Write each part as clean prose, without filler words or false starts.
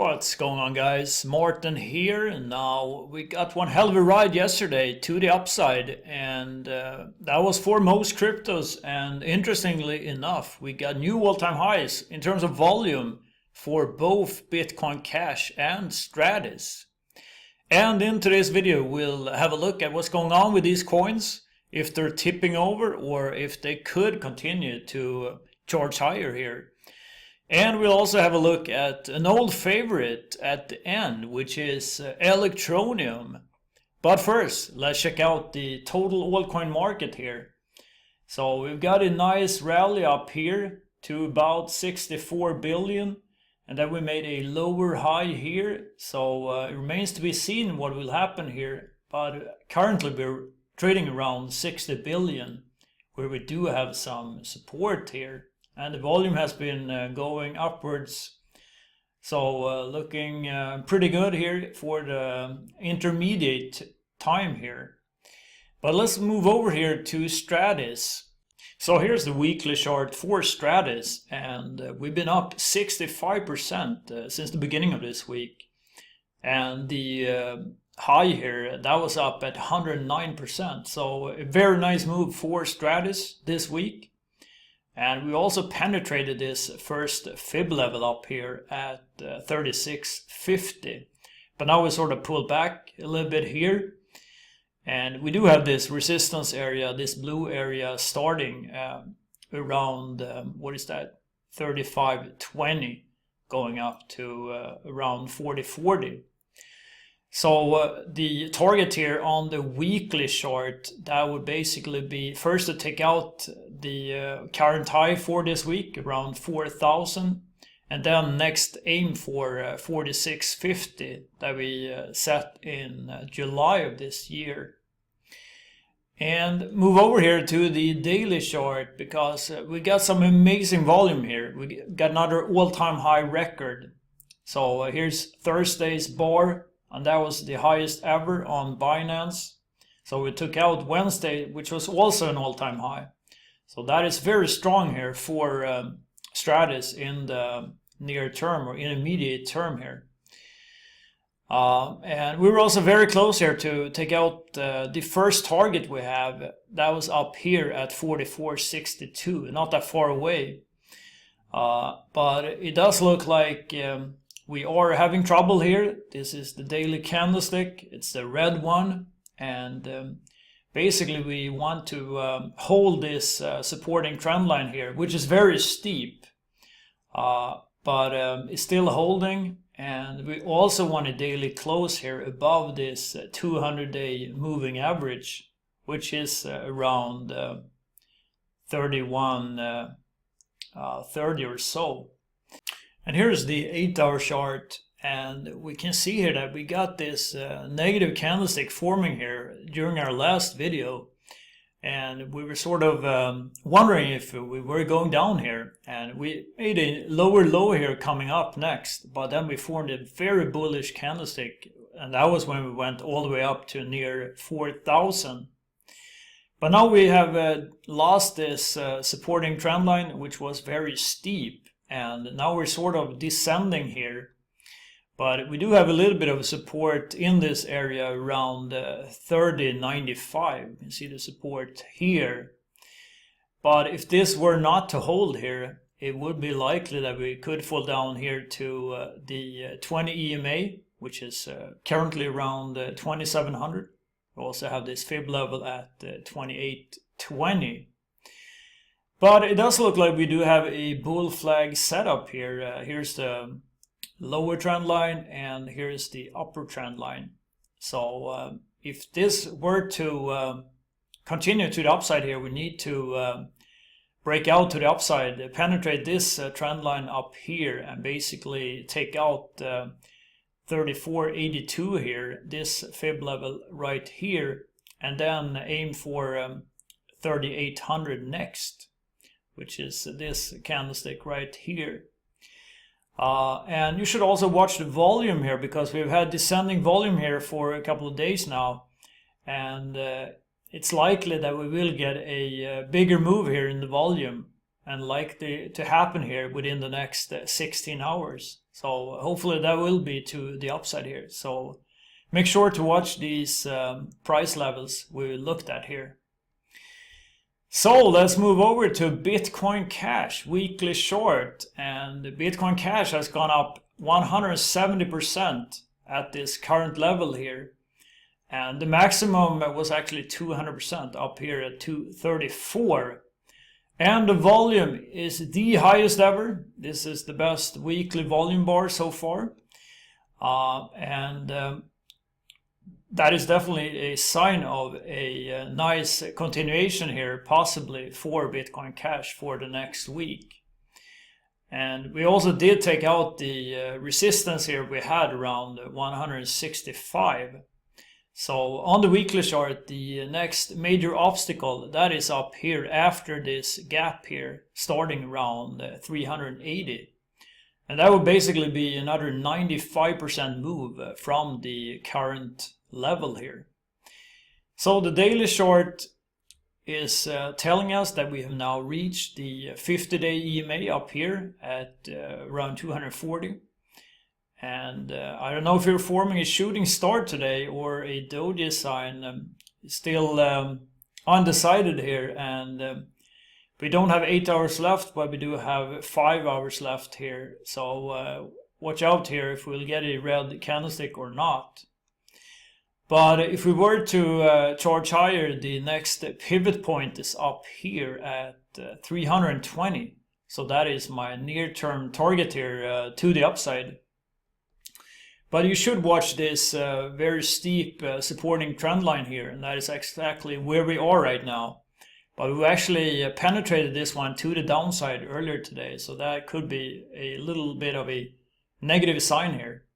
What's going on, guys? Marten here. Now, we got one hell of a ride yesterday to the upside, and that was for most cryptos. And interestingly enough, we got new all-time highs in terms of volume for both Bitcoin Cash and Stratis. And in today's video, we'll have a look at what's going on with these coins, if they're tipping over or if they could continue to charge higher here. And we'll also have a look at an old favorite at the end, which is Electroneum. But first, let's check out the total altcoin market here. So we've got a nice rally up here to about 64 billion. And then we made a lower high here. So it remains to be seen what will happen here. But currently we're trading around 60 billion, where we do have some support here. And the volume has been going upwards, so looking pretty good here for the intermediate time here. But let's move over here to Stratis. So here's the weekly chart for Stratis, and we've been up 65% since the beginning of this week. And the high here, that was up at 109%, so a very nice move for Stratis this week. And we also penetrated this first fib level up here at 36.50. But now we sort of pulled back a little bit here. And we do have this resistance area, this blue area starting around, what is that, 35.20, going up to around 40.40. So the target here on the weekly chart, that would basically be first to take out the current high for this week, around 4,000, and then next aim for 46.50 that we set in July of this year. And move over here to the daily chart, because we got some amazing volume here. We got another all-time high record. So here's Thursday's bar. And that was the highest ever on Binance. So we took out Wednesday, which was also an all-time high. So that is very strong here for Stratis in the near term or intermediate term here. And we were also very close here to take out the first target we have. That was up here at 44.62, not that far away. But it does look like we are having trouble here. This is the daily candlestick. It's the red one. And basically we want to hold this supporting trend line here, which is very steep. But it's still holding. And we also want a daily close here above this 200-day moving average, which is around 31.30 or so. And here's the 8-hour chart, and we can see here that we got this negative candlestick forming here during our last video, and we were sort of wondering if we were going down here, and we made a lower low here coming up next, but then we formed a very bullish candlestick, and that was when we went all the way up to near 4,000. But now we have lost this supporting trend line, which was very steep. And now we're sort of descending here, but we do have a little bit of support in this area around 30.95. You can see the support here. But if this were not to hold here, it would be likely that we could fall down here to the 20 EMA, which is currently around 2,700. We also have this fib level at 28.20. But it does look like we do have a bull flag setup here. Here's the lower trend line and here's the upper trend line. So if this were to continue to the upside here, we need to break out to the upside, penetrate this trend line up here and basically take out 34.82 here, this fib level right here, and then aim for 3,800 next, which is this candlestick right here. And you should also watch the volume here, because we've had descending volume here for a couple of days now, and it's likely that we will get a bigger move here in the volume. and likely to happen here within the next 16 hours. So hopefully that will be to the upside here. So make sure to watch these price levels we looked at here. So let's move over to Bitcoin Cash weekly short, and Bitcoin Cash has gone up 170% at this current level here, and the maximum was actually 200% up here at 234, and the volume is the highest ever. This is the best weekly volume bar so far, and that is definitely a sign of a nice continuation here, possibly for Bitcoin Cash for the next week. And we also did take out the resistance here we had around 165. So on the weekly chart, the next major obstacle, that is up here after this gap here, starting around 380. And that would basically be another 95% move from the current level here. So the daily short is telling us that we have now reached the 50-day EMA up here at around 240. And I don't know if you're forming a shooting star today or a doji sign. Still undecided here, and we don't have 8 hours left, but we do have 5 hours left here. So watch out here if we'll get a red candlestick or not. But if we were to charge higher, the next pivot point is up here at 320. So that is my near-term target here to the upside. But you should watch this very steep supporting trend line here, and that is exactly where we are right now. But we actually penetrated this one to the downside earlier today, so that could be a little bit of a negative sign here.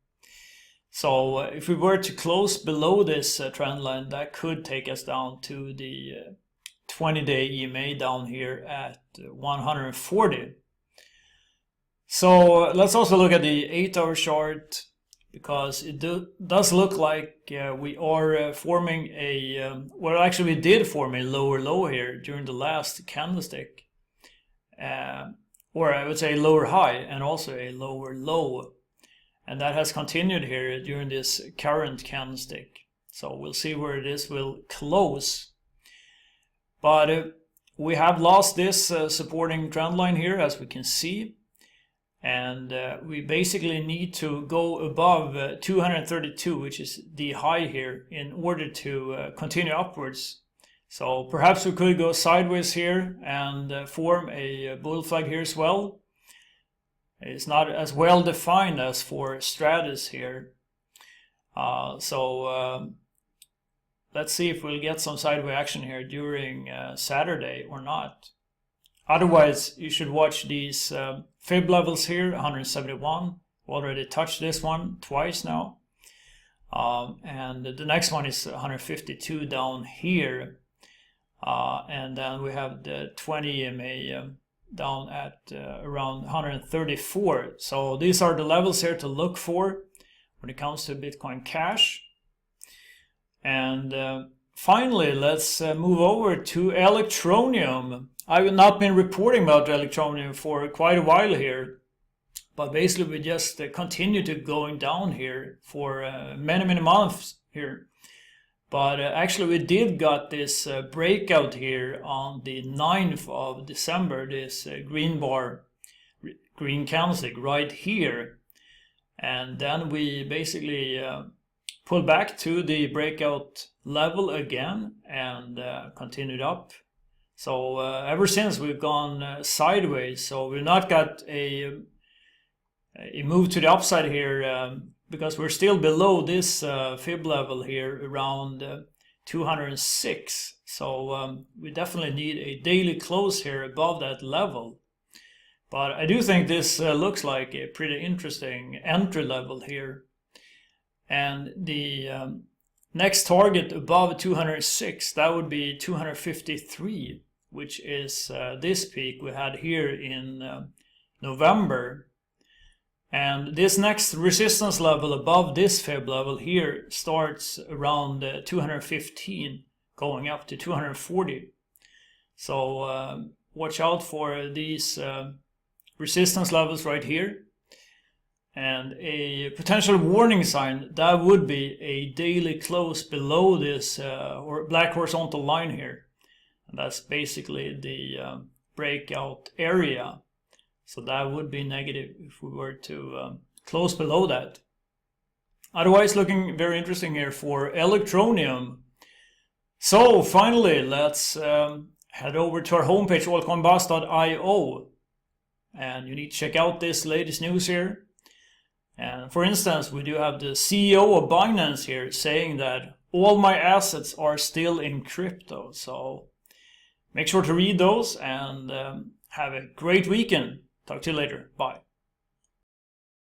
So if we were to close below this trend line, that could take us down to the 20-day EMA down here at 140. So let's also look at the 8-hour chart, because it does look like we are forming a, well actually we did form a lower low here during the last candlestick, or I would say lower high and also a lower low. And that has continued here during this current candlestick. So we'll see where this will close. But we have lost this supporting trend line here, as we can see. And we basically need to go above 232, which is the high here, in order to continue upwards. So perhaps we could go sideways here and form a bull flag here as well. It's not as well defined as for Stratus here. So let's see if we'll get some sideways action here during Saturday or not. Otherwise, you should watch these fib levels here, 171. We already touched this one twice now. And the next one is 152 down here. And then we have the 20 EMA down at around 134. So these are the levels here to look for when it comes to Bitcoin Cash. And finally, let's move over to Electroneum. I've not been reporting about Electroneum for quite a while here, but basically we just continue to going down here for many months here. But actually we did got this breakout here on the 9th of December, this green bar, green candlestick right here. And then we basically pulled back to the breakout level again and continued up. So ever since we've gone sideways, so we've not got a move to the upside here, because we're still below this fib level here around 206. So we definitely need a daily close here above that level. But I do think this looks like a pretty interesting entry level here. And the next target above 206, that would be 253, which is this peak we had here in November. And this next resistance level above this fib level here starts around 215, going up to 240. So watch out for these resistance levels right here. And a potential warning sign, that would be a daily close below this or black horizontal line here. And that's basically the breakout area. So that would be negative if we were to close below that. Otherwise, looking very interesting here for Electroneum. So finally, let's head over to our homepage, altcoinboss.io. And you need to check out this latest news here. And for instance, we do have the CEO of Binance here saying that all my assets are still in crypto. So make sure to read those and have a great weekend. Talk to you later. Bye.